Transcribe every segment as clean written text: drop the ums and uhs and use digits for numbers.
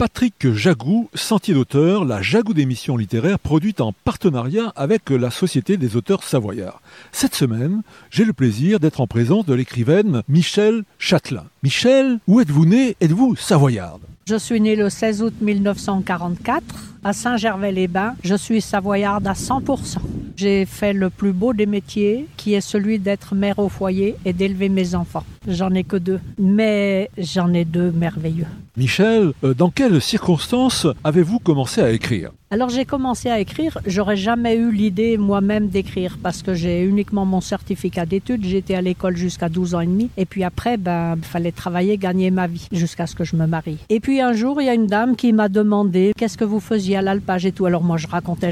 Patrick Jagou, Sentier d'auteur, la Jagou d'émission littéraire produite en partenariat avec la Société des auteurs savoyards. Cette semaine, j'ai le plaisir d'être en présence de l'écrivaine Michèle Chatelain. Michèle, où êtes-vous née? Êtes-vous savoyarde? Je suis née le 16 août 1944 à Saint-Gervais-les-Bains. Je suis savoyarde à 100%. J'ai fait le plus beau des métiers, qui est celui d'être mère au foyer et d'élever mes enfants. J'en ai que 2, mais j'en ai 2 merveilleux. Michèle, dans quelles circonstances avez-vous commencé à écrire? Alors j'ai commencé à écrire, j'aurais jamais eu l'idée moi-même d'écrire parce que j'ai uniquement mon certificat d'études, j'étais à l'école jusqu'à 12 ans et demi et puis après fallait travailler, gagner ma vie jusqu'à ce que je me marie. Et puis un jour, il y a une dame qui m'a demandé qu'est-ce que vous faisiez à l'alpage et tout. Alors moi je racontais,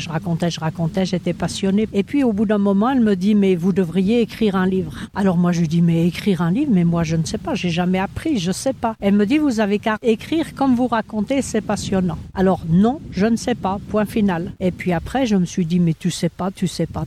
j'étais passionnée. Et puis au bout d'un moment, elle me dit mais vous devriez écrire un livre. Alors moi je lui dis mais écrire un livre, mais moi je ne sais pas, j'ai jamais appris, je sais pas. Elle me dit vous avez qu'à écrire comme vous racontez, c'est passionnant. Alors non, je ne sais pas. Point final. Et puis après, je me suis dit, mais tu sais pas,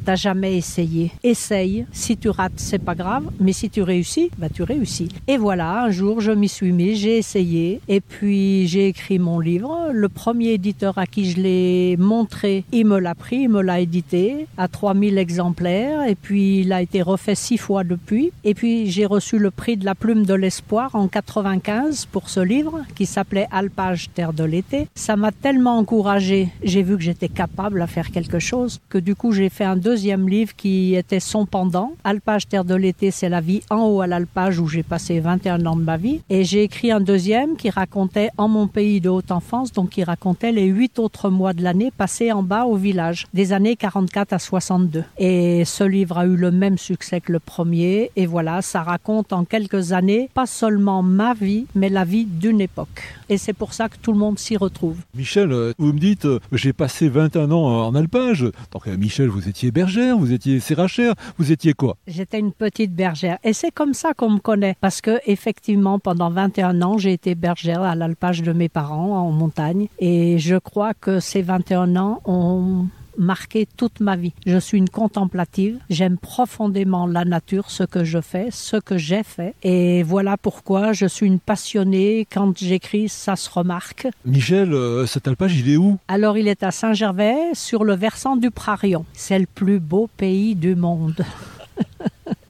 t'as jamais essayé. Essaye. Si tu rates, c'est pas grave, mais si tu réussis, tu réussis. Et voilà, un jour, je m'y suis mis, j'ai essayé, et puis j'ai écrit mon livre. Le premier éditeur à qui je l'ai montré, il me l'a pris, il me l'a édité à 3000 exemplaires, et puis il a été refait 6 fois depuis. Et puis j'ai reçu le prix de la Plume de l'Espoir en 95 pour ce livre, qui s'appelait Alpage, terre de l'été. Ça m'a tellement encouragée. J'ai vu que j'étais capable à faire quelque chose, que du coup j'ai fait un deuxième livre qui était son pendant. Alpage, terre de l'été, c'est la vie en haut à l'alpage où j'ai passé 21 ans de ma vie. Et j'ai écrit un deuxième qui racontait En mon pays de haute enfance, donc qui racontait les 8 autres mois de l'année passés en bas au village, des années 44 à 62. Et ce livre a eu le même succès que le premier. Et voilà, ça raconte en quelques années, pas seulement ma vie, mais la vie d'une époque. Et c'est pour ça que tout le monde s'y retrouve. Michèle, vous me dites, j'ai passé 21 ans en alpage. Donc Michèle, vous étiez bergère, vous étiez sérachère, vous étiez quoi? J'étais une petite bergère. Et c'est comme ça qu'on me connaît. Parce que effectivement, pendant 21 ans, j'ai été bergère à l'alpage de mes parents en montagne. Et je crois que ces 21 ans ont marqué toute ma vie. Je suis une contemplative. J'aime profondément la nature, ce que je fais, ce que j'ai fait. Et voilà pourquoi je suis une passionnée. Quand j'écris, ça se remarque. Michèle, cet alpage, il est où? Alors, il est à Saint-Gervais, sur le versant du Prarion. C'est le plus beau pays du monde.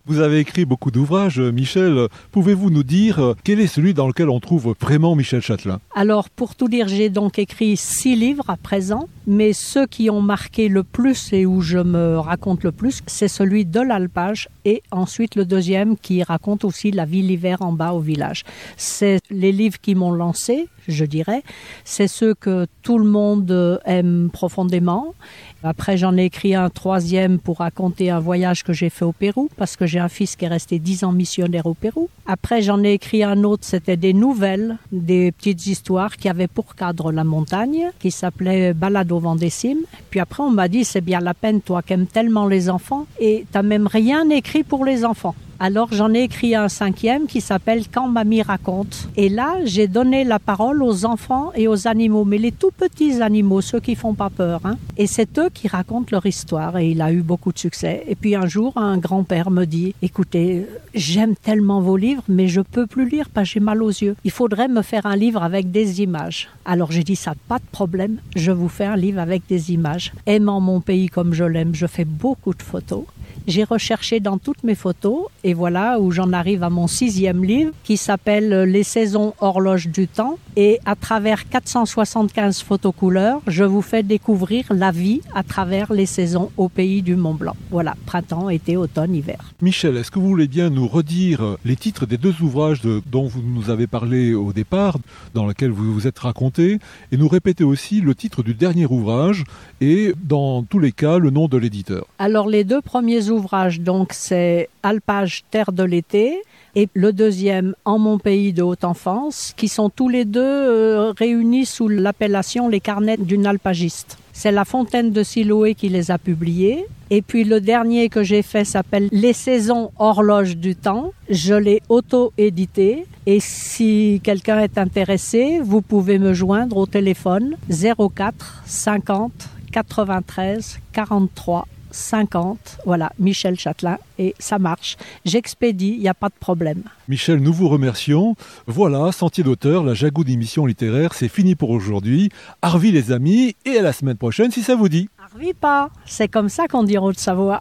Vous avez écrit beaucoup d'ouvrages, Michèle. Pouvez-vous nous dire quel est celui dans lequel on trouve vraiment Michèle Chatelain? Alors, pour tout dire, j'ai donc écrit 6 livres à présent, mais ceux qui ont marqué le plus et où je me raconte le plus, c'est celui de l'alpage et ensuite le deuxième qui raconte aussi la vie l'hiver en bas au village. C'est les livres qui m'ont lancé, je dirais. C'est ceux que tout le monde aime profondément. Après, j'en ai écrit un 3e pour raconter un voyage que j'ai fait au Pérou, parce que j'ai un fils qui est resté 10 ans missionnaire au Pérou. Après, j'en ai écrit un autre, c'était des nouvelles, des petites histoires qui avaient pour cadre la montagne, qui s'appelait Balade au vent des cimes. Puis après, on m'a dit, c'est bien la peine, toi qui aimes tellement les enfants, et t'as même rien écrit pour les enfants. Alors j'en ai écrit un 5e qui s'appelle Quand Mamie raconte. Et là, j'ai donné la parole aux enfants et aux animaux, mais les tout petits animaux, ceux qui font pas peur. Et c'est eux qui racontent leur histoire et il a eu beaucoup de succès. Et puis un jour, un grand-père me dit, écoutez, j'aime tellement vos livres, mais je peux plus lire parce que j'ai mal aux yeux. Il faudrait me faire un livre avec des images. Alors j'ai dit ça, pas de problème, je vous fais un livre avec des images. Aimant mon pays comme je l'aime, je fais beaucoup de photos. J'ai recherché dans toutes mes photos et voilà où j'en arrive à mon 6e livre qui s'appelle Les saisons horloges du temps et à travers 475 photos couleurs, je vous fais découvrir la vie à travers les saisons au pays du Mont Blanc. Voilà, printemps, été, automne, hiver. Michèle, est-ce que vous voulez bien nous redire les titres des 2 ouvrages dont vous nous avez parlé au départ, dans lesquels vous vous êtes raconté, et nous répéter aussi le titre du dernier ouvrage et dans tous les cas le nom de l'éditeur? Alors les 2 premiers ouvrages, donc c'est Alpage, terre de l'été, et le deuxième, En mon pays de haute enfance, qui sont tous les 2 réunis sous l'appellation Les carnets d'une alpagiste. C'est La Fontaine de Siloé qui les a publiés. Et puis le dernier que j'ai fait s'appelle Les saisons horloges du temps. Je l'ai auto-édité. Et si quelqu'un est intéressé, vous pouvez me joindre au téléphone 04 50 93 43 50, voilà, Michel Châtelain, et ça marche. J'expédie, il n'y a pas de problème. Michel, nous vous remercions. Voilà, Sentier d'auteur, la Jagou d'émission littéraire, c'est fini pour aujourd'hui. Arvi les amis, et à la semaine prochaine si ça vous dit. Arvi pas, c'est comme ça qu'on dit en Haute-Savoie.